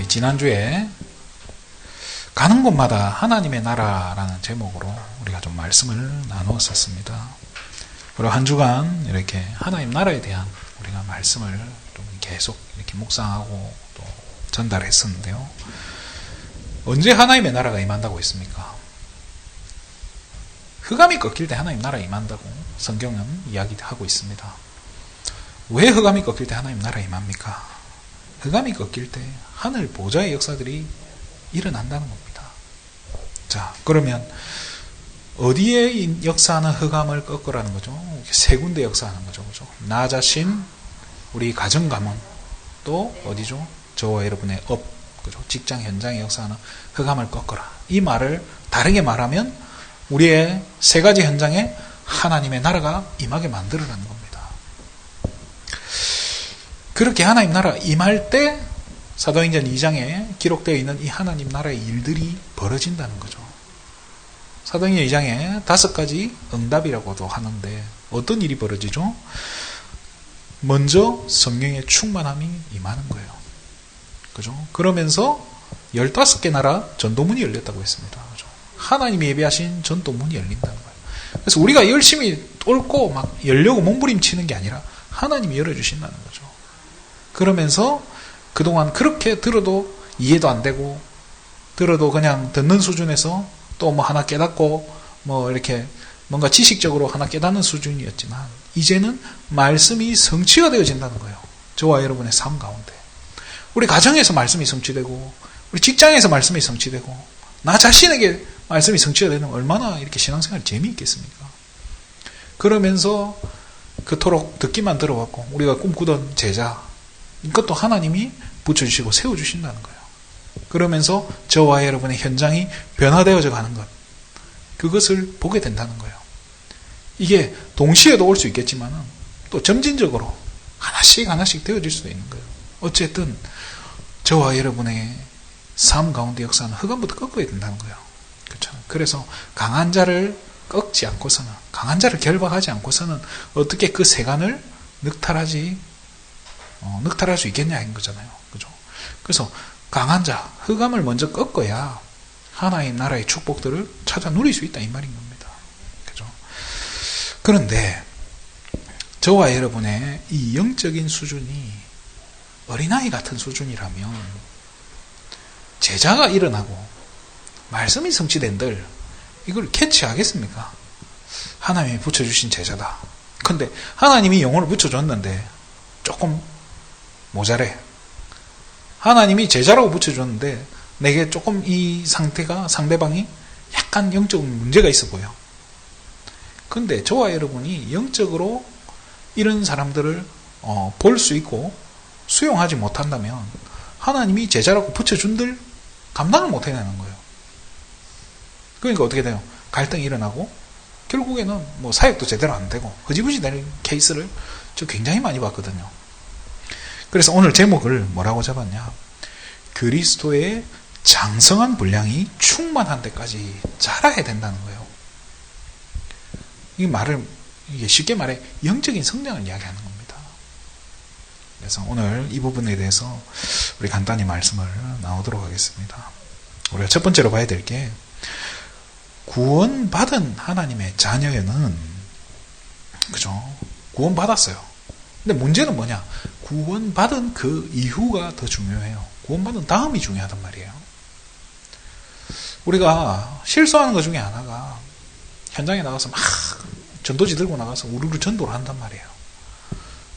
지난주에 가는 곳마다 하나님의 나라라는 제목으로 우리가 좀 말씀을 나누었었습니다. 그리고 한 주간 이렇게 하나님 나라에 대한 우리가 말씀을 좀 계속 이렇게 묵상하고 또 전달했었는데요. 언제 하나님의 나라가 임한다고 했습니까? 흑암이 꺾일 때 하나님 나라에 임한다고 성경은 이야기하고 있습니다. 왜 흑암이 꺾일 때 하나님 나라에 임합니까? 흑암이 꺾일 때 하늘 보좌의 역사들이 일어난다는 겁니다. 자, 그러면 어디에 역사하는 흑암을 꺾으라는 거죠? 세 군데 역사하는 거죠. 그죠? 나 자신, 우리 가정 가문, 또 어디죠? 저와 여러분의 업, 그죠? 직장 현장에 역사하는 흑암을 꺾어라. 이 말을 다르게 말하면 우리의 세 가지 현장에 하나님의 나라가 임하게 만들어라는 겁니다. 그렇게 하나님 나라 임할 때 사도행전 2장에 기록되어 있는 이 하나님 나라의 일들이 벌어진다는 거죠. 사도행전 2장에 5가지 응답이라고도 하는데 어떤 일이 벌어지죠? 먼저 성령의 충만함이 임하는 거예요. 그죠? 그러면서 15개 나라 전도문이 열렸다고 했습니다. 그죠? 하나님이 예비하신 전도문이 열린다는 거예요. 그래서 우리가 열심히 뚫고 막 열려고 몸부림치는 게 아니라 하나님이 열어주신다는 거죠. 그러면서 그동안 그렇게 들어도 이해도 안 되고 들어도 그냥 듣는 수준에서 또 뭐 하나 깨닫고 뭐 이렇게 뭔가 지식적으로 하나 깨닫는 수준이었지만 이제는 말씀이 성취가 되어진다는 거예요. 저와 여러분의 삶 가운데. 우리 가정에서 말씀이 성취되고 우리 직장에서 말씀이 성취되고 나 자신에게 말씀이 성취가 되는 얼마나 이렇게 신앙생활 재미있겠습니까? 그러면서 그토록 듣기만 들어왔고 우리가 꿈꾸던 제자 이것도 하나님이 붙여주시고 세워주신다는 거예요. 그러면서 저와 여러분의 현장이 변화되어져 가는 것 그것을 보게 된다는 거예요. 이게 동시에도 올 수 있겠지만 또 점진적으로 하나씩 되어질 수도 있는 거예요. 어쨌든 저와 여러분의 삶 가운데 역사는 흑암부터 꺾어야 된다는 거예요. 그렇죠? 그래서 강한 자를 꺾지 않고서는 강한 자를 결박하지 않고서는 어떻게 그 세간을 늑탈할 수 있겠냐는 거잖아요. 그죠? 그래서 강한 자, 흑암을 먼저 꺾어야 하나님 나라의 축복들을 찾아 누릴 수 있다 이 말인 겁니다. 그죠? 그런데 저와 여러분의 이 영적인 수준이 어린아이 같은 수준이라면 제자가 일어나고 말씀이 성취된들 이걸 캐치하겠습니까? 하나님이 붙여주신 제자다. 근데 하나님이 영혼을 붙여줬는데 조금 모자래. 하나님이 제자라고 붙여줬는데 내게 조금 이 상대방이 약간 영적 문제가 있어 보여. 근데 저와 여러분이 영적으로 이런 사람들을 볼 수 있고 수용하지 못한다면 하나님이 제자라고 붙여준들 감당을 못 해내는 거예요. 그러니까 어떻게 돼요? 갈등이 일어나고 결국에는 뭐 사역도 제대로 안 되고 흐지부지 되는 케이스를 저 굉장히 많이 봤거든요. 그래서 오늘 제목을 뭐라고 잡았냐? 그리스도의 장성한 분량이 충만한 데까지 자라야 된다는 거예요. 이게 쉽게 말해 영적인 성장을 이야기하는 겁니다. 그래서 오늘 이 부분에 대해서 우리 간단히 말씀을 나누도록 하겠습니다. 우리가 첫 번째로 봐야 될 게 구원받은 하나님의 자녀에는 그죠? 구원받았어요. 근데 문제는 뭐냐? 구원받은 그 이후가 더 중요해요. 구원받은 다음이 중요하단 말이에요. 우리가 실수하는 것 중에 하나가 현장에 나가서 막 전도지 들고 나가서 우르르 전도를 한단 말이에요.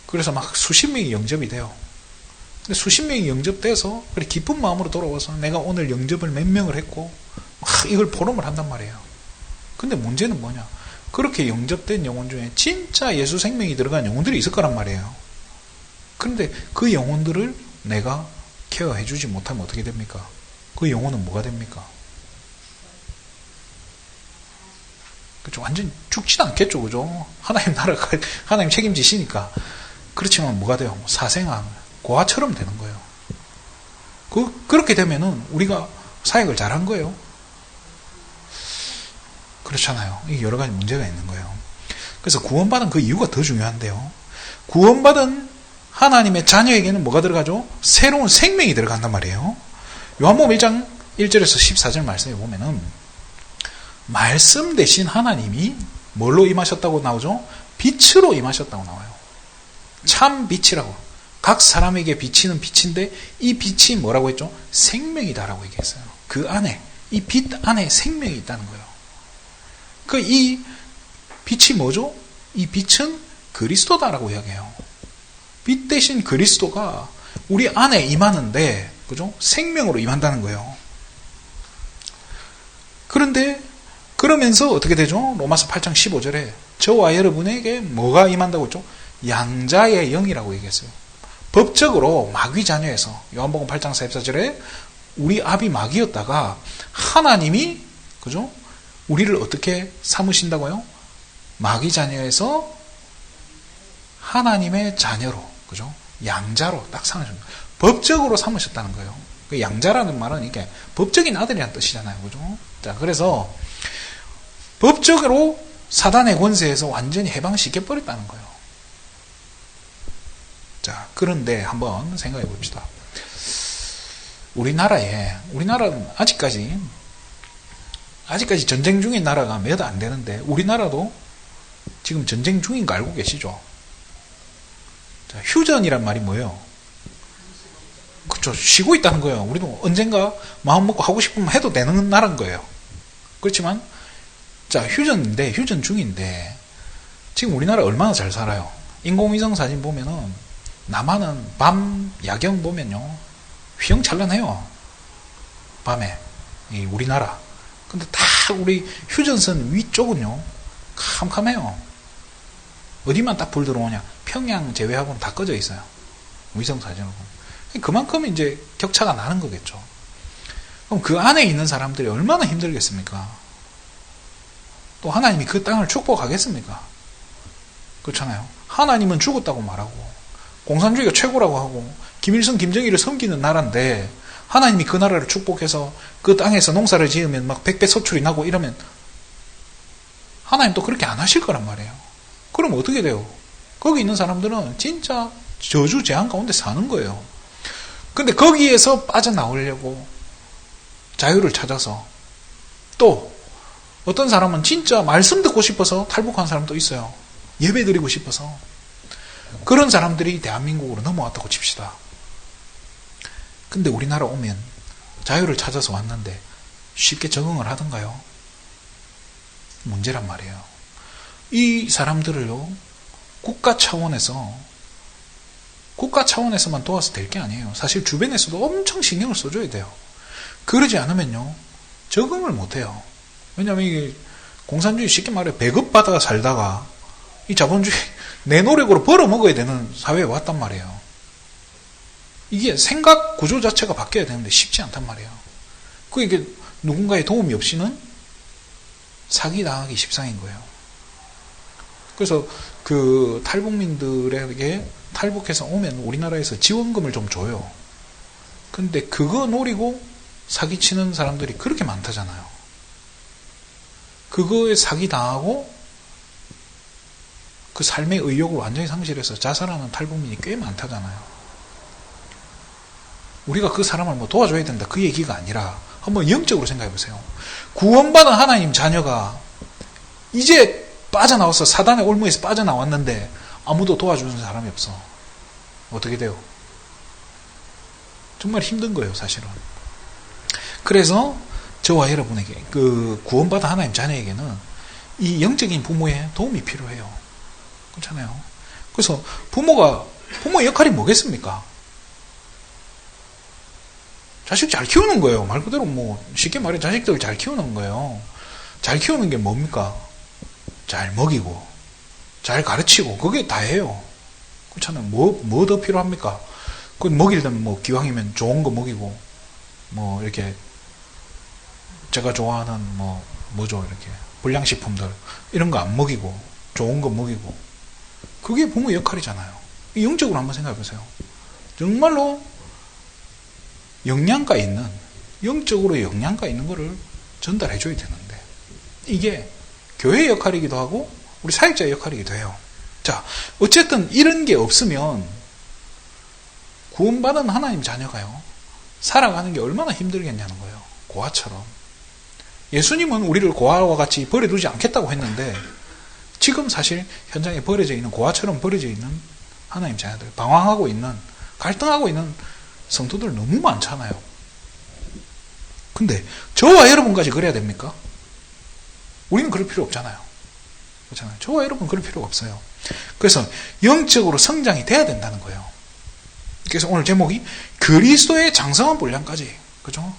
그래서 막 수십 명이 영접이 돼요. 근데 수십 명이 영접돼서 그래 기쁜 마음으로 돌아와서 내가 오늘 영접을 몇 명을 했고 막 이걸 포럼을 한단 말이에요. 근데 문제는 뭐냐? 그렇게 영접된 영혼 중에 진짜 예수 생명이 들어간 영혼들이 있을 거란 말이에요. 그런데 그 영혼들을 내가 케어해주지 못하면 어떻게 됩니까? 그 영혼은 뭐가 됩니까? 그죠? 완전 죽지도 않겠죠, 그죠? 하나님 나라가, 하나님 책임지시니까. 그렇지만 뭐가 돼요? 사생아, 고아처럼 되는 거예요. 그렇게 되면은 우리가 사역을 잘한 거예요. 그렇잖아요. 이게 여러 가지 문제가 있는 거예요. 그래서 구원받은 그 이유가 더 중요한데요. 구원받은 하나님의 자녀에게는 뭐가 들어가죠? 새로운 생명이 들어간단 말이에요. 요한복음 1장 1절에서 14절 말씀에 보면은 말씀 대신 하나님이 뭘로 임하셨다고 나오죠? 빛으로 임하셨다고 나와요. 참 빛이라고. 각 사람에게 비치는 빛인데 이 빛이 뭐라고 했죠? 생명이다라고 얘기했어요. 그 안에, 이 빛 안에 생명이 있다는 거예요. 이 빛이 뭐죠? 이 빛은 그리스도다라고 이야기해요. 빛 대신 그리스도가 우리 안에 임하는데, 그죠? 생명으로 임한다는 거예요. 그런데, 그러면서 어떻게 되죠? 로마서 8장 15절에 저와 여러분에게 뭐가 임한다고 했죠? 양자의 영이라고 얘기했어요. 법적으로 마귀 자녀에서, 요한복음 8장 44절에 우리 아비 마귀였다가 하나님이, 그죠? 우리를 어떻게 삼으신다고요? 마귀 자녀에서 하나님의 자녀로, 그죠? 양자로 딱 삼으셨다. 법적으로 삼으셨다는 거예요. 그 양자라는 말은 이게 법적인 아들이라는 뜻이잖아요. 그죠? 자, 그래서 법적으로 사단의 권세에서 완전히 해방시켜버렸다는 거예요. 자, 그런데 한번 생각해 봅시다. 우리나라는 아직까지 전쟁 중인 나라가 몇 안 되는데, 우리나라도 지금 전쟁 중인 거 알고 계시죠? 자, 휴전이란 말이 뭐예요? 그렇죠. 쉬고 있다는 거예요. 우리도 언젠가 마음 먹고 하고 싶으면 해도 되는 나라인 거예요. 그렇지만, 자, 휴전 중인데, 지금 우리나라 얼마나 잘 살아요? 인공위성 사진 보면은, 남한은 밤 야경 보면요, 휘영찬란해요. 밤에. 우리나라. 근데 다 우리 휴전선 위쪽은요, 캄캄해요. 어디만 딱 불 들어오냐? 평양 제외하고는 다 꺼져 있어요. 위성 사진으로 보면. 그만큼 이제 격차가 나는 거겠죠. 그럼 그 안에 있는 사람들이 얼마나 힘들겠습니까? 또 하나님이 그 땅을 축복하겠습니까? 그렇잖아요. 하나님은 죽었다고 말하고, 공산주의가 최고라고 하고, 김일성, 김정일을 섬기는 나라인데, 하나님이 그 나라를 축복해서 그 땅에서 농사를 지으면 막 백배 소출이 나고 이러면, 하나님 또 그렇게 안 하실 거란 말이에요. 그럼 어떻게 돼요? 거기 있는 사람들은 진짜 저주 재앙 가운데 사는 거예요. 근데 거기에서 빠져나오려고 자유를 찾아서, 또 어떤 사람은 진짜 말씀 듣고 싶어서 탈북한 사람도 있어요. 예배 드리고 싶어서. 그런 사람들이 대한민국으로 넘어왔다고 칩시다. 근데 우리나라 오면 자유를 찾아서 왔는데 쉽게 적응을 하던가요? 문제란 말이에요. 이 사람들을요, 국가 차원에서만 도와서 될 게 아니에요. 사실 주변에서도 엄청 신경을 써줘야 돼요. 그러지 않으면요, 적응을 못해요. 왜냐하면 이게 공산주의, 쉽게 말해 배급받아 살다가 이 자본주의 내 노력으로 벌어먹어야 되는 사회에 왔단 말이에요. 이게 생각 구조 자체가 바뀌어야 되는데 쉽지 않단 말이에요. 이게 누군가의 도움이 없이는 사기당하기 십상인 거예요. 그래서 그 탈북민들에게 탈북해서 오면 우리나라에서 지원금을 좀 줘요. 근데 그거 노리고 사기치는 사람들이 그렇게 많다잖아요. 그거에 사기당하고 그 삶의 의욕을 완전히 상실해서 자살하는 탈북민이 꽤 많다잖아요. 우리가 그 사람을 뭐 도와줘야 된다, 그 얘기가 아니라 한번 영적으로 생각해 보세요. 구원받은 하나님 자녀가 이제 빠져나와서 사단의 올무에서 빠져나왔는데 아무도 도와주는 사람이 없어. 어떻게 돼요? 정말 힘든 거예요, 사실은. 그래서 저와 여러분에게, 그 구원받은 하나님 자녀에게는 이 영적인 부모의 도움이 필요해요. 그렇잖아요. 그래서 부모의 역할이 뭐겠습니까? 자식 잘 키우는 거예요. 말 그대로 쉽게 말해 자식들을 잘 키우는 거예요. 잘 키우는 게 뭡니까? 잘 먹이고, 잘 가르치고, 그게 다예요. 그렇잖아요. 뭐 더 필요합니까? 그 먹이려면 기왕이면 좋은 거 먹이고, 이렇게, 제가 좋아하는 뭐죠? 이렇게, 불량식품들, 이런 거 안 먹이고, 좋은 거 먹이고, 그게 부모 역할이잖아요. 영적으로 한번 생각해 보세요. 정말로 영적으로 영양가 있는 거를 전달해 줘야 되는데, 이게 교회의 역할이기도 하고 우리 사역자의 역할이기도 해요. 자, 어쨌든 이런 게 없으면 구원받은 하나님 자녀가요, 살아가는 게 얼마나 힘들겠냐는 거예요. 고아처럼. 예수님은 우리를 고아와 같이 버려두지 않겠다고 했는데 지금 사실 현장에 버려져 있는 고아처럼 버려져 있는 하나님 자녀들, 방황하고 있는, 갈등하고 있는 성도들 너무 많잖아요. 근데 저와 여러분까지 그래야 됩니까? 우리는 그럴 필요 없잖아요. 그렇잖아요. 저와 여러분 그럴 필요가 없어요. 그래서 영적으로 성장이 돼야 된다는 거예요. 그래서 오늘 제목이 그리스도의 장성한 분량까지. 그죠?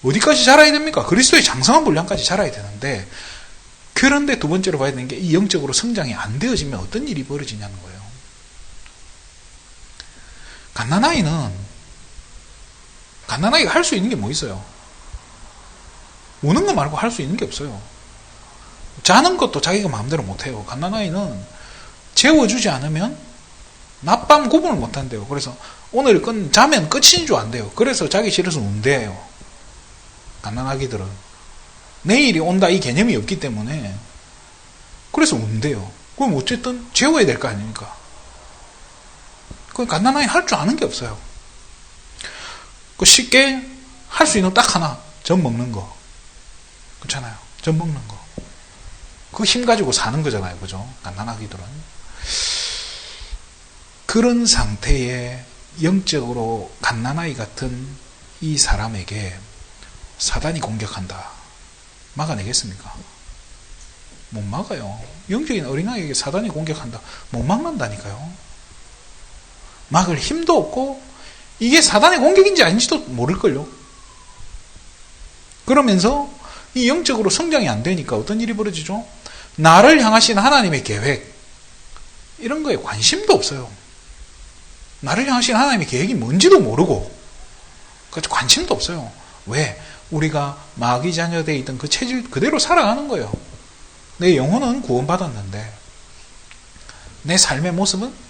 어디까지 자라야 됩니까? 그리스도의 장성한 분량까지 자라야 되는데, 그런데 두 번째로 봐야 되는 게 이 영적으로 성장이 안 되어지면 어떤 일이 벌어지냐는 거예요. 갓난아이가 할 수 있는 게 뭐 있어요? 우는 거 말고 할 수 있는 게 없어요. 자는 것도 자기가 마음대로 못해요. 갓난아이는 재워주지 않으면 낮밤 구분을 못한대요. 그래서 오늘 자면 끝인 줄 안돼요. 그래서 자기 싫어서 운대요. 갓난아기들은 내일이 온다 이 개념이 없기 때문에 그래서 운대요. 그럼 어쨌든 재워야 될 거 아닙니까? 그 갓난아이 할 줄 아는 게 없어요. 쉽게 할 수 있는 딱 하나, 젖 먹는 거. 그렇잖아요. 젖 먹는 거. 그 힘 가지고 사는 거잖아요. 그죠? 갓난아기들은. 그런 상태에 영적으로 갓난아이 같은 이 사람에게 사단이 공격한다. 막아내겠습니까? 못 막아요. 영적인 어린아이에게 사단이 공격한다. 못 막는다니까요. 막을 힘도 없고 이게 사단의 공격인지 아닌지도 모를걸요. 그러면서 이 영적으로 성장이 안 되니까 어떤 일이 벌어지죠? 나를 향하신 하나님의 계획 이런 거에 관심도 없어요. 나를 향하신 하나님의 계획이 뭔지도 모르고 관심도 없어요. 왜? 우리가 마귀 자녀되어 있던 그 체질 그대로 살아가는 거예요. 내 영혼은 구원받았는데 내 삶의 모습은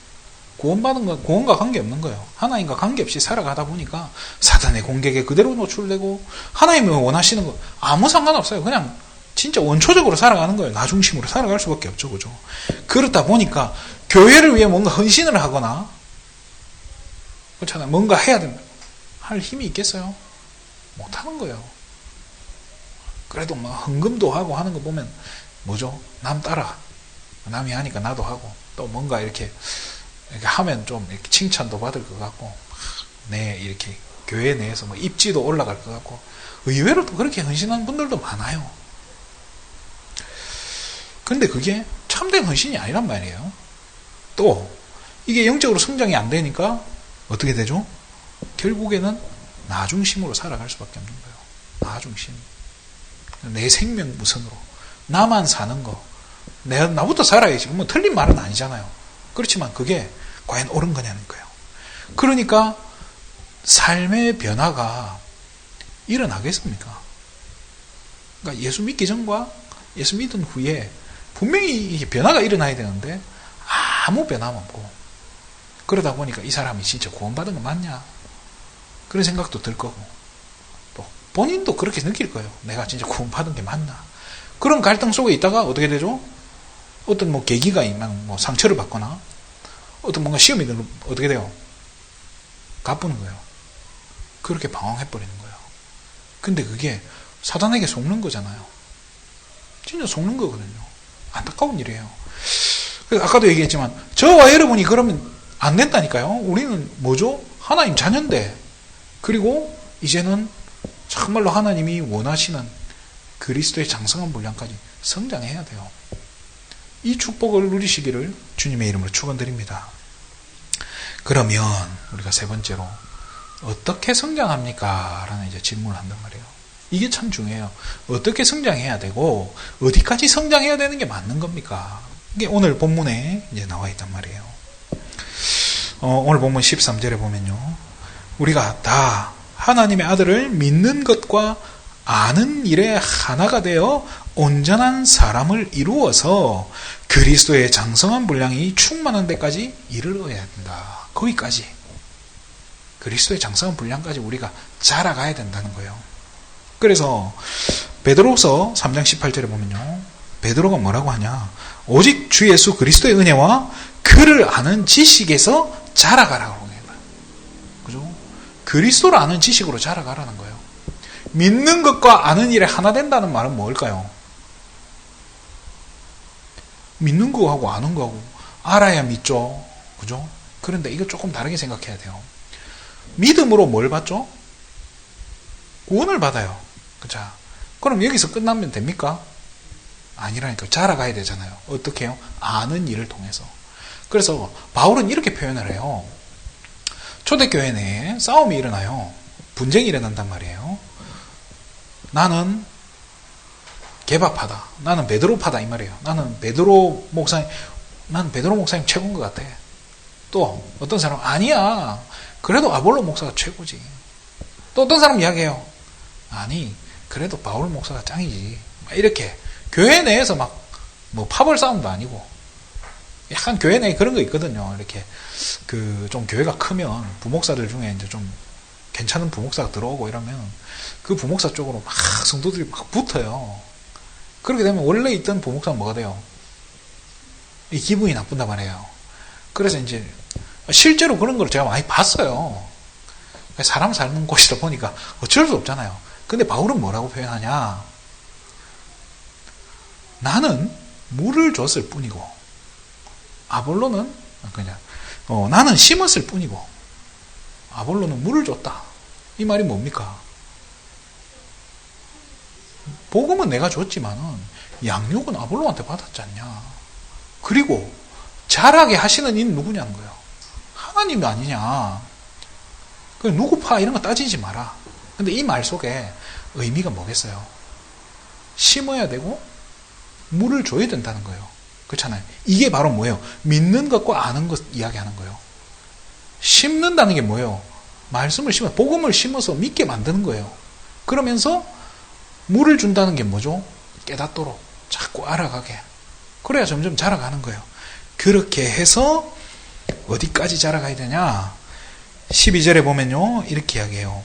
구원받은 건 구원과 관계없는 거예요. 하나님과 관계없이 살아가다 보니까 사단의 공격에 그대로 노출되고 하나님이 원하시는 거 아무 상관없어요. 그냥 진짜 원초적으로 살아가는 거예요. 나 중심으로 살아갈 수밖에 없죠. 그죠? 그렇다 보니까 교회를 위해 뭔가 헌신을 하거나 그렇잖아요. 뭔가 해야 된다. 할 힘이 있겠어요? 못하는 거예요. 그래도 막 헌금도 하고 하는 거 보면 뭐죠? 남 따라. 남이 하니까 나도 하고 또 뭔가 이렇게 하면 좀 이렇게 칭찬도 받을 것 같고 이렇게 교회 내에서 뭐 입지도 올라갈 것 같고 의외로 또 그렇게 헌신하는 분들도 많아요. 근데 그게 참된 헌신이 아니란 말이에요. 또 이게 영적으로 성장이 안 되니까 어떻게 되죠? 결국에는 나 중심으로 살아갈 수밖에 없는 거예요. 나 중심. 내 생명 우선으로. 나만 사는 거. 나부터 살아야지. 뭐 틀린 말은 아니잖아요. 그렇지만 그게 과연 옳은 거냐는 거예요. 그러니까 삶의 변화가 일어나겠습니까? 그러니까 예수 믿기 전과 예수 믿은 후에 분명히 변화가 일어나야 되는데 아무 변화가 없고 그러다 보니까 이 사람이 진짜 구원받은 거 맞냐? 그런 생각도 들 거고 또 본인도 그렇게 느낄 거예요. 내가 진짜 구원받은 게 맞나? 그런 갈등 속에 있다가 어떻게 되죠? 어떤 뭐 계기가 있면 뭐 상처를 받거나 어떤 뭔가 시험이 들면 어떻게 돼요? 가쁘는 거예요. 그렇게 방황해버리는 거예요. 근데 그게 사단에게 속는 거잖아요. 진짜 속는 거거든요. 안타까운 일이에요. 그래서 아까도 얘기했지만 저와 여러분이 그러면 안 된다니까요. 우리는 뭐죠? 하나님 자녀인데 그리고 이제는 정말로 하나님이 원하시는 그리스도의 장성한 분량까지 성장해야 돼요. 이 축복을 누리시기를 주님의 이름으로 축원드립니다. 그러면 우리가 세 번째로 어떻게 성장합니까? 라는 이제 질문을 한단 말이에요. 이게 참 중요해요. 어떻게 성장해야 되고 어디까지 성장해야 되는 게 맞는 겁니까? 이게 오늘 본문에 이제 나와 있단 말이에요. 오늘 본문 13절에 보면요. 우리가 다 하나님의 아들을 믿는 것과 아는 일에 하나가 되어 온전한 사람을 이루어서 그리스도의 장성한 분량이 충만한 데까지 이르러야 된다. 거기까지. 그리스도의 장성한 분량까지 우리가 자라가야 된다는 거예요. 그래서 베드로서 3장 18절에 보면요. 베드로가 뭐라고 하냐. 오직 주 예수 그리스도의 은혜와 그를 아는 지식에서 자라가라고 해요. 그죠? 그리스도를 아는 지식으로 자라가라는 거예요. 믿는 것과 아는 일에 하나 된다는 말은 뭘까요? 믿는 거하고 아는 거하고 알아야 믿죠. 그죠? 그런데 이거 조금 다르게 생각해야 돼요. 믿음으로 뭘 받죠? 구원을 받아요. 그죠? 그럼 여기서 끝나면 됩니까? 아니라니까. 자라가야 되잖아요. 어떻게 해요? 아는 일을 통해서. 그래서 바울은 이렇게 표현을 해요. 초대교회 내에 싸움이 일어나요. 분쟁이 일어난단 말이에요. 나는 개바파다. 나는 베드로파다. 이 말이에요. 나는 베드로 목사님 최고인 것 같아. 또 어떤 사람은 아니야. 그래도 아볼로 목사가 최고지. 또 어떤 사람 이야기해요. 아니, 그래도 바울 목사가 짱이지. 이렇게 교회 내에서 막 뭐 파벌 싸움도 아니고 약간 교회 내에 그런 거 있거든요. 이렇게 그 좀 교회가 크면 부목사들 중에 이제 좀 괜찮은 부목사가 들어오고 이러면 그 부목사 쪽으로 막 성도들이 막 붙어요. 그렇게 되면 원래 있던 부목사는 뭐가 돼요? 이 기분이 나쁜단 말이에요. 그래서 이제 실제로 그런 걸 제가 많이 봤어요. 사람 사는 곳이다 보니까 어쩔 수 없잖아요. 근데 바울은 뭐라고 표현하냐? 나는 물을 줬을 뿐이고 아볼로는 그냥 나는 심었을 뿐이고 아볼로는 물을 줬다. 이 말이 뭡니까? 복음은 내가 줬지만은 양육은 아볼로한테 받았지 않냐. 그리고 자라게 하시는 이는 누구냐는 거예요. 하나님이 아니냐. 누구 파 이런 거 따지지 마라. 근데 이 말 속에 의미가 뭐겠어요? 심어야 되고 물을 줘야 된다는 거예요. 그렇잖아요. 이게 바로 뭐예요? 믿는 것과 아는 것 이야기하는 거예요. 심는다는 게 뭐예요? 말씀을 심어, 복음을 심어서 믿게 만드는 거예요. 그러면서 물을 준다는 게 뭐죠? 깨닫도록 자꾸 알아가게. 그래야 점점 자라가는 거예요. 그렇게 해서 어디까지 자라가야 되냐? 12절에 보면요, 이렇게 이야기해요.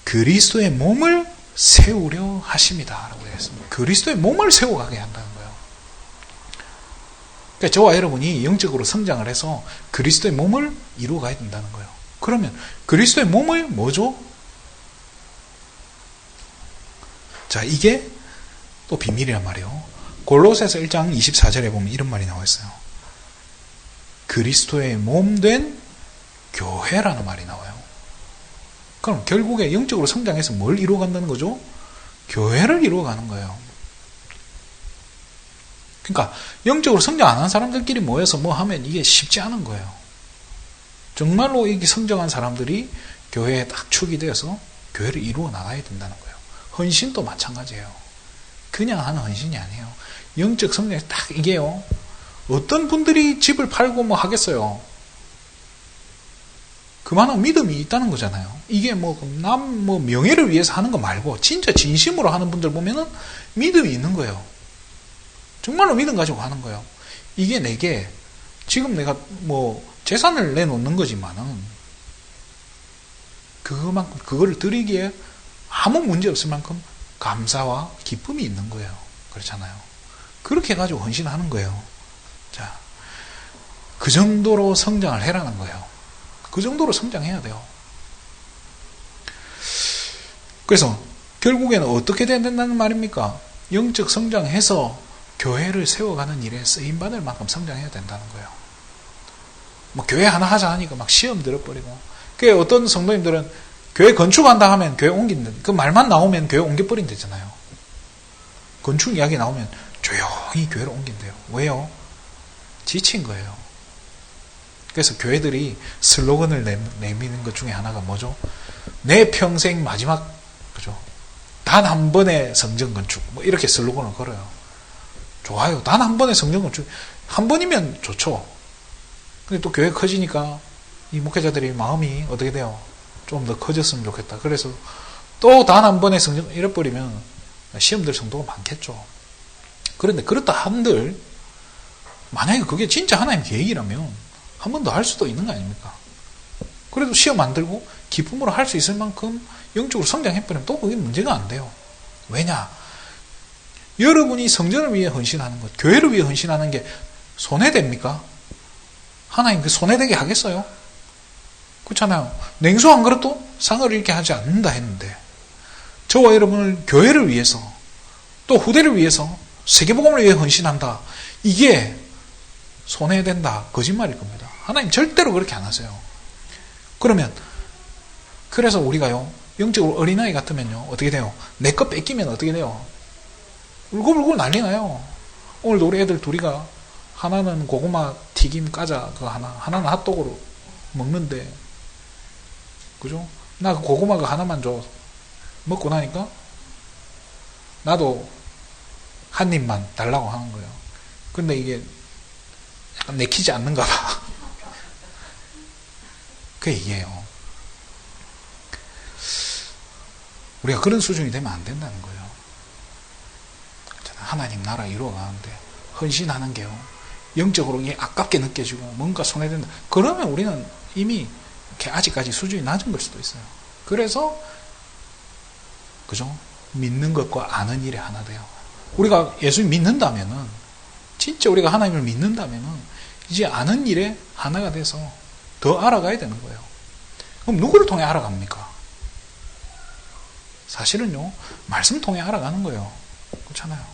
그리스도의 몸을 세우려 하십니다. 라고 되어 있습니다. 그리스도의 몸을 세워가게 한다는 거예요. 그러니까 저와 여러분이 영적으로 성장을 해서 그리스도의 몸을 이루어가야 된다는 거예요. 그러면 그리스도의 몸을 뭐죠? 자, 이게 또 비밀이란 말이에요. 골로새서 1장 24절에 보면 이런 말이 나와 있어요. 그리스도의 몸 된 교회라는 말이 나와요. 그럼 결국에 영적으로 성장해서 뭘 이루어간다는 거죠? 교회를 이루어가는 거예요. 그러니까 영적으로 성장 안 한 사람들끼리 모여서 뭐 하면 이게 쉽지 않은 거예요. 정말로 이게 성장한 사람들이 교회에 딱 축이 되어서 교회를 이루어 나가야 된다는 거예요. 헌신도 마찬가지예요. 그냥 하는 헌신이 아니에요. 영적 성장이 딱 이게요. 어떤 분들이 집을 팔고 뭐 하겠어요. 그만한 믿음이 있다는 거잖아요. 이게 뭐 명예를 위해서 하는 거 말고 진짜 진심으로 하는 분들 보면은 믿음이 있는 거예요. 정말로 믿음 가지고 하는 거예요. 이게 내게 지금 내가 뭐 재산을 내놓는 거지만은 그만큼 그거를 드리기에 아무 문제 없을 만큼 감사와 기쁨이 있는 거예요. 그렇잖아요. 그렇게 해가지고 헌신하는 거예요. 자, 그 정도로 성장을 해라는 거예요. 그 정도로 성장해야 돼요. 그래서 결국에는 어떻게 돼야 된다는 말입니까? 영적 성장해서 교회를 세워가는 일에 쓰임받을 만큼 성장해야 된다는 거예요. 뭐 교회 하나 하자 하니까 막 시험 들어버리고. 그 어떤 성도님들은 교회 건축한다 하면 교회 옮긴다. 그 말만 나오면 교회 옮겨버린대잖아요. 건축 이야기 나오면 조용히 교회를 옮긴대요. 왜요? 지친 거예요. 그래서 교회들이 슬로건을 내미는 것 중에 하나가 뭐죠? 내 평생 마지막, 그죠? 단 한 번의 성전 건축. 뭐 이렇게 슬로건을 걸어요. 좋아요. 단 한 번의 성전 건축. 한 번이면 좋죠. 근데 또 교회 커지니까 이 목회자들이 마음이 어떻게 돼요? 좀 더 커졌으면 좋겠다. 그래서 또 단 한 번의 성전, 이래버리면 시험들 성도가 많겠죠. 그런데 그렇다 한들, 만약에 그게 진짜 하나님 계획이라면 한 번 더 할 수도 있는 거 아닙니까? 그래도 시험 안 들고 기쁨으로 할 수 있을 만큼 영적으로 성장해버리면 또 그게 문제가 안 돼요. 왜냐? 여러분이 성전을 위해 헌신하는 것, 교회를 위해 헌신하는 게 손해됩니까? 하나님 그 손해되게 하겠어요? 그렇잖아요. 냉수 한 그릇도 상을 잃게 하지 않는다 했는데, 저와 여러분을 교회를 위해서, 또 후대를 위해서, 세계복음을 위해 헌신한다. 이게 손해된다. 거짓말일 겁니다. 하나님 절대로 그렇게 안 하세요. 그러면, 그래서 우리가요, 영적으로 어린아이 같으면요, 어떻게 돼요? 내 거 뺏기면 어떻게 돼요? 울고불고 난리 나요. 오늘도 우리 애들 둘이가, 하나는 고구마 튀김 과자, 그거 하나는 핫도그로 먹는데, 그죠? 나 그 고구마 그 하나만 줘. 먹고 나니까, 나도 한 입만 달라고 하는 거예요. 근데 이게 약간 내키지 않는가 봐. 그게 이게요. 우리가 그런 수준이 되면 안 된다는 거예요. 하나님 나라 이루어가는데 헌신하는 게요, 영적으로 이게 아깝게 느껴지고 뭔가 손해된다. 그러면 우리는 이미 아직까지 수준이 낮은 걸 수도 있어요. 그래서 그죠? 믿는 것과 아는 일이 하나 돼요. 우리가 예수님 믿는다면은, 진짜 우리가 하나님을 믿는다면은 이제 아는 일에 하나가 돼서 더 알아가야 되는 거예요. 그럼 누구를 통해 알아갑니까? 사실은요, 말씀 통해 알아가는 거예요. 그렇잖아요.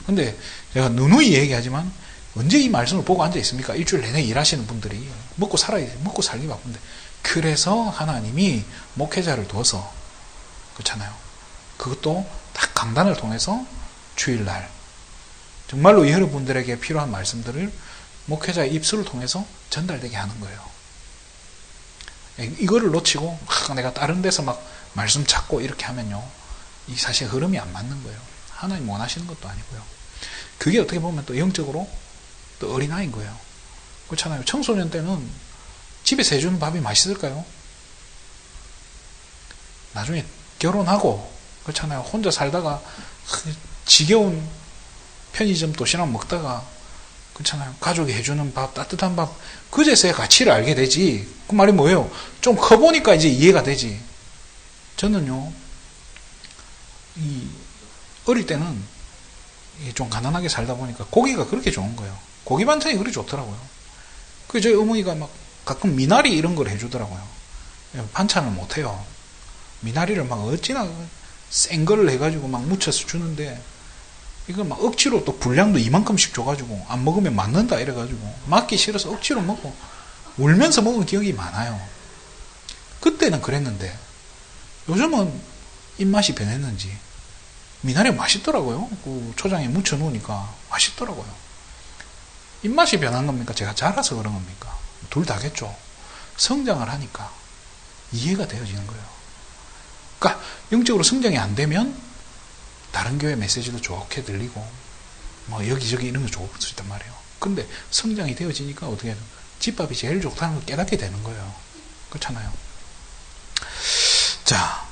근데 제가 누누이 얘기하지만, 언제 이 말씀을 보고 앉아 있습니까? 일주일 내내 일하시는 분들이 먹고 살기 바쁜데. 그래서 하나님이 목회자를 둬서, 그렇잖아요. 그것도 딱 강단을 통해서 주일날 정말로 여러분들에게 필요한 말씀들을 목회자의 입술을 통해서 전달되게 하는 거예요. 이거를 놓치고 내가 다른 데서 막 말씀 찾고 이렇게 하면요, 이 사실 흐름이 안 맞는 거예요. 하나님 원하시는 것도 아니고요. 그게 어떻게 보면 또 영적으로 또 어린아이인 거예요. 그렇잖아요. 청소년 때는 집에서 해주는 밥이 맛있을까요? 나중에 결혼하고, 그렇잖아요. 혼자 살다가 지겨운 편의점 도시락 먹다가, 그렇잖아요. 가족이 해주는 밥, 따뜻한 밥, 그제서야 가치를 알게 되지. 그 말이 뭐예요? 좀 커보니까 이제 이해가 되지. 저는요, 어릴 때는 좀 가난하게 살다 보니까 고기가 그렇게 좋은 거예요. 고기 반찬이 그렇게 좋더라고요. 그 저희 어머니가 막 가끔 미나리 이런 걸 해주더라고요. 반찬을 못해요. 미나리를 막 어찌나 센 거를 해가지고 막 묻혀서 주는데, 이걸 막 억지로 또 분량도 이만큼씩 줘가지고 안 먹으면 맞는다 이래가지고 맞기 싫어서 억지로 먹고 울면서 먹은 기억이 많아요. 그때는 그랬는데 요즘은 입맛이 변했는지 미나리가 맛있더라고요. 그 초장에 묻혀 놓으니까 맛있더라고요. 입맛이 변한 겁니까? 제가 자라서 그런 겁니까? 둘 다겠죠. 성장을 하니까 이해가 되어지는 거예요. 그러니까 영적으로 성장이 안 되면 다른 교회 메시지도 좋게 들리고 뭐 여기저기 이런 거 좋을 수 있단 말이에요. 근데 성장이 되어지니까 어떻게 해요? 집밥이 제일 좋다는 걸 깨닫게 되는 거예요. 그렇잖아요. 자,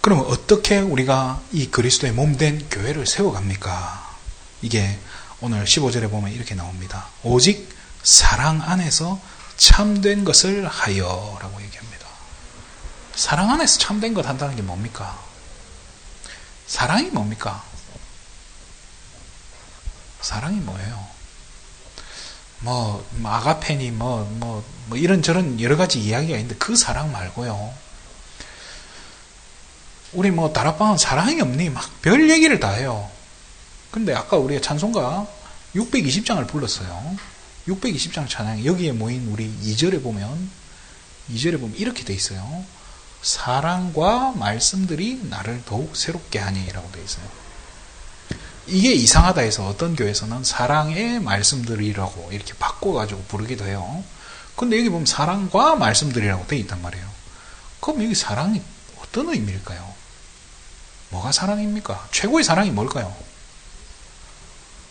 그러면 어떻게 우리가 이 그리스도의 몸된 교회를 세워갑니까? 이게 오늘 15절에 보면 이렇게 나옵니다. 오직 사랑 안에서 참된 것을 하여 라고 얘기합니다. 사랑 안에서 참된 것 한다는 게 뭡니까? 사랑이 뭡니까? 사랑이 뭐예요? 아가페니, 이런저런 여러 가지 이야기가 있는데 그 사랑 말고요. 우리 다락방은 사랑이 없니? 막 별 얘기를 다 해요. 근데 아까 우리가 찬송가 620장을 불렀어요. 620장 찬양, 여기에 모인 우리 2절에 보면 이렇게 돼 있어요. 사랑과 말씀들이 나를 더욱 새롭게 하니 라고 되어 있어요. 이게 이상하다 해서 어떤 교회에서는 사랑의 말씀들이라고 이렇게 바꿔가지고 부르기도 해요. 근데 여기 보면 사랑과 말씀들이라고 되어 있단 말이에요. 그럼 여기 사랑이 어떤 의미일까요? 뭐가 사랑입니까? 최고의 사랑이 뭘까요?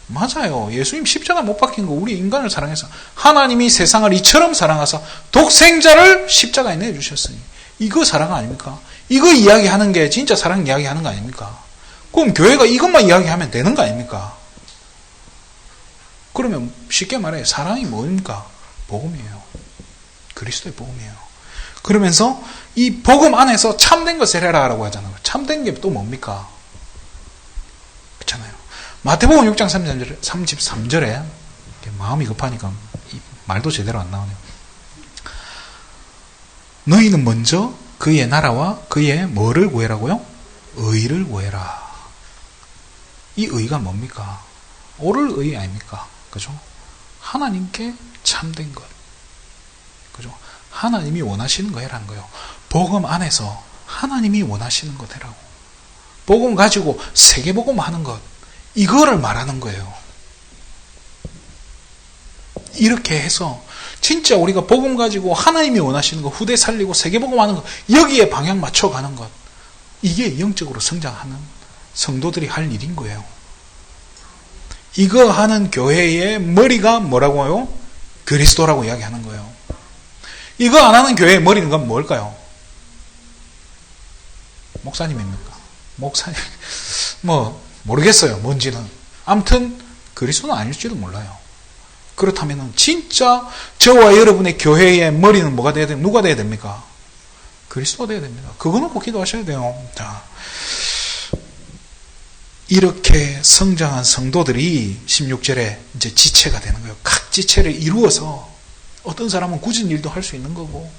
맞아요. 예수님 십자가 못 박힌 거 우리 인간을 사랑해서 하나님이 세상을 이처럼 사랑하사 독생자를 십자가에 내주셨으니 이거 사랑 아닙니까? 이거 이야기하는 게 진짜 사랑 이야기하는 거 아닙니까? 그럼 교회가 이것만 이야기하면 되는 거 아닙니까? 그러면 쉽게 말해 사랑이 뭡니까? 복음이에요. 그리스도의 복음이에요. 그러면서 이 복음 안에서 참된 것을 해라라고 하잖아요. 참된 게 또 뭡니까? 그렇잖아요. 마태복음 6장 33절에 마음이 급하니까 말도 제대로 안 나오네요. 너희는 먼저 그의 나라와 그의 뭐를 구해라고요? 의를 구해라. 이 의가 뭡니까? 옳을 의 아닙니까? 그죠? 하나님께 참된 것. 그죠? 하나님이 원하시는 거 해라는 거예요. 복음 안에서 하나님이 원하시는 것 해라고. 복음 가지고 세계복음 하는 것. 이거를 말하는 거예요. 이렇게 해서 진짜 우리가 복음 가지고 하나님이 원하시는 것, 후대 살리고 세계복음 하는 것, 여기에 방향 맞춰가는 것. 이게 영적으로 성장하는 성도들이 할 일인 거예요. 이거 하는 교회의 머리가 뭐라고 해요? 그리스도라고 이야기하는 거예요. 이거 안 하는 교회의 머리는 건 뭘까요? 목사님입니까? 목사님 모르겠어요. 뭔지는. 아무튼 그리스도는 아닐지도 몰라요. 그렇다면 진짜 저와 여러분의 교회의 머리는 뭐가 돼야 됩니까? 누가 돼야 됩니까? 그리스도가 돼야 됩니다. 그거 놓고 기도하셔야 돼요. 자, 이렇게 성장한 성도들이 16절에 이제 지체가 되는 거예요. 각 지체를 이루어서 어떤 사람은 굳은 일도 할 수 있는 거고,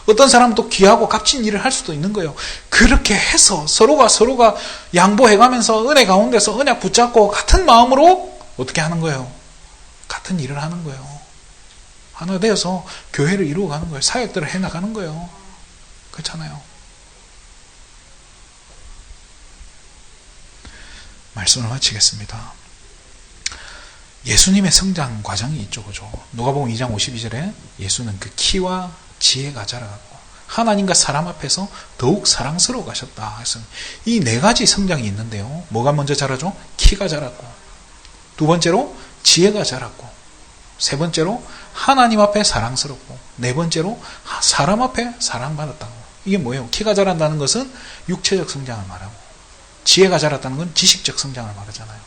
어떤 사람은 또 귀하고 값진 일을 할 수도 있는 거예요. 그렇게 해서 서로가 양보해가면서 은혜 가운데서 언약 붙잡고 같은 마음으로 어떻게 하는 거예요? 같은 일을 하는 거예요. 하나 되어서 교회를 이루어가는 거예요. 사역들을 해나가는 거예요. 그렇잖아요. 말씀을 마치겠습니다. 예수님의 성장 과정이 있죠. 그죠? 누가복음 2장 52절에 예수는 그 키와 지혜가 자라고 하나님과 사람 앞에서 더욱 사랑스러워 가셨다. 그래서 이 네 가지 성장이 있는데요. 뭐가 먼저 자라죠? 키가 자랐고, 두 번째로 지혜가 자랐고, 세 번째로 하나님 앞에 사랑스럽고, 네 번째로 사람 앞에 사랑받았다고. 이게 뭐예요? 키가 자란다는 것은 육체적 성장을 말하고, 지혜가 자랐다는 건 지식적 성장을 말하잖아요.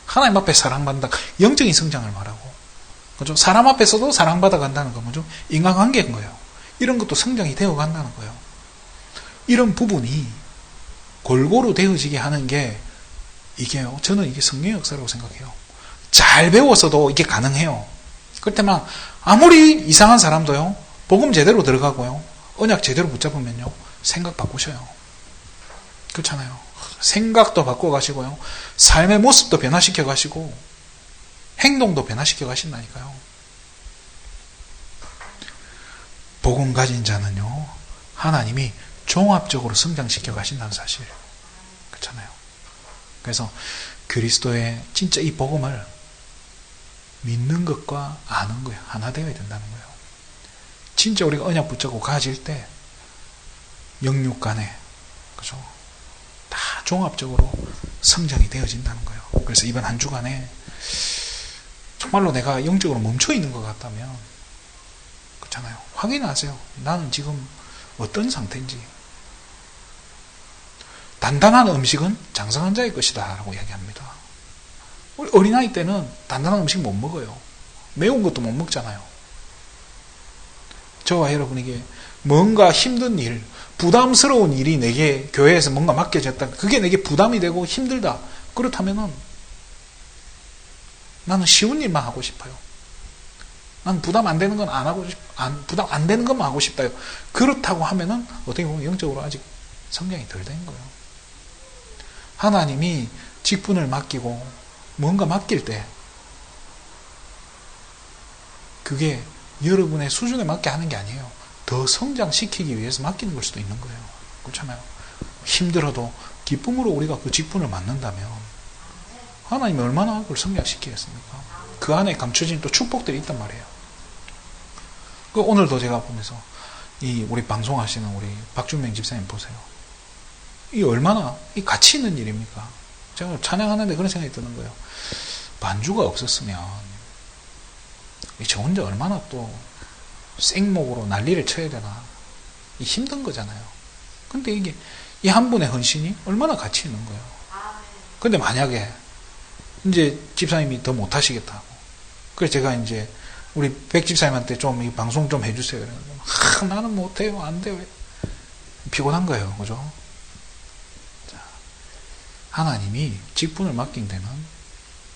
하나님 앞에 사랑받는다, 영적인 성장을 말하고, 그죠? 사람 앞에서도 사랑받아 간다는 건 뭐죠? 인간관계인 거예요. 이런 것도 성장이 되어 간다는 거예요. 이런 부분이 골고루 되어지게 하는 게 이게요. 저는 이게 성령의 역사라고 생각해요. 잘 배웠어도 이게 가능해요. 그렇다면 아무리 이상한 사람도요, 복음 제대로 들어가고요, 언약 제대로 붙잡으면요, 생각 바꾸셔요. 그렇잖아요. 생각도 바꿔 가시고요, 삶의 모습도 변화시켜 가시고, 행동도 변화시켜 가신다니까요. 복음 가진 자는요, 하나님이 종합적으로 성장시켜 가신다는 사실. 그렇잖아요. 그래서 그리스도의 진짜 이 복음을 믿는 것과 아는 거예요. 하나 되어야 된다는 거예요. 진짜 우리가 언약 붙잡고 가질 때 영육 간에, 그죠? 다 종합적으로 성장이 되어진다는 거예요. 그래서 이번 한 주간에 정말로 내가 영적으로 멈춰 있는 것 같다면, 그렇잖아요. 확인하세요. 나는 지금 어떤 상태인지. 단단한 음식은 장성한 자의 것이다 라고 이야기합니다. 우리 어린아이 때는 단단한 음식 못 먹어요. 매운 것도 못 먹잖아요. 저와 여러분에게 뭔가 힘든 일, 부담스러운 일이 내게 교회에서 뭔가 맡겨졌다, 그게 내게 부담이 되고 힘들다, 그렇다면은 나는 쉬운 일만 하고 싶어요. 나는 부담 안 되는 건 안 하고 부담 안 되는 것만 하고 싶다요. 그렇다고 하면은 어떻게 보면 영적으로 아직 성장이 덜 된 거예요. 하나님이 직분을 맡기고 뭔가 맡길 때 그게 여러분의 수준에 맞게 하는 게 아니에요. 더 성장시키기 위해서 맡기는 걸 수도 있는 거예요. 그렇잖아요. 힘들어도 기쁨으로 우리가 그 직분을 맡는다면 하나님이 얼마나 그걸 성장시키겠습니까? 그 안에 감춰진 또 축복들이 있단 말이에요. 그 오늘도 제가 보면서 이 우리 방송하시는 우리 박준명 집사님 보세요. 이 얼마나 이 가치 있는 일입니까? 제가 찬양하는데 그런 생각이 드는 거예요. 반주가 없었으면 저 혼자 얼마나 또 생목으로 난리를 쳐야 되나. 이 힘든 거잖아요. 근데 이게 이 한 분의 헌신이 얼마나 가치 있는 거예요. 근데 만약에 이제 집사님이 더 못하시겠다고, 그래서 제가 이제 우리 백 집사님한테 좀 이 방송 좀 해주세요. 나는 못해요. 안 돼요. 피곤한 거예요. 그죠? 자, 하나님이 직분을 맡긴 데는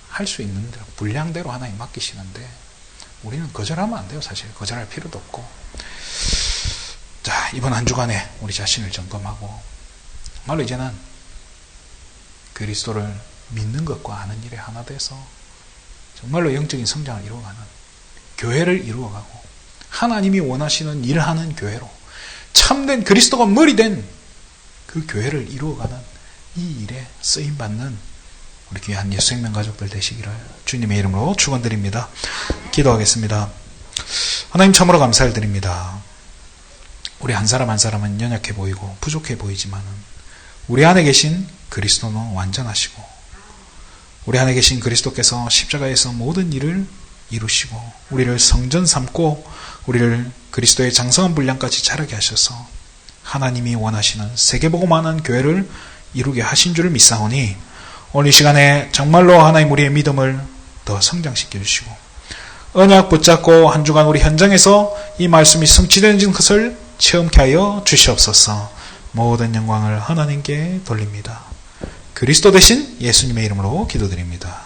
할 수 있는 대로, 분량대로 하나님 맡기시는데, 우리는 거절하면 안 돼요. 사실 거절할 필요도 없고. 자, 이번 한 주간에 우리 자신을 점검하고 정말로 이제는 그리스도를 믿는 것과 아는 일에 하나 돼서 정말로 영적인 성장을 이루어가는 교회를 이루어가고 하나님이 원하시는 일을 하는 교회로 참된 그리스도가 머리 된 그 교회를 이루어가는 이 일에 쓰임받는 우리 귀한 예수생명 가족들 되시기를 주님의 이름으로 축원드립니다. 기도하겠습니다. 하나님 참으로 감사를 드립니다. 우리 한 사람 한 사람은 연약해 보이고 부족해 보이지만 우리 안에 계신 그리스도는 완전하시고 우리 안에 계신 그리스도께서 십자가에서 모든 일을 이루시고 우리를 성전 삼고 우리를 그리스도의 장성한 분량까지 자라게 하셔서 하나님이 원하시는 세계복음화하는 교회를 이루게 하신 줄을 믿사오니 오늘 이 시간에 정말로 하나님 우리의 믿음을 더 성장시켜 주시고 언약 붙잡고 한 주간 우리 현장에서 이 말씀이 성취되는 것을 체험케 하여 주시옵소서. 모든 영광을 하나님께 돌립니다. 그리스도 되신 예수님의 이름으로 기도드립니다.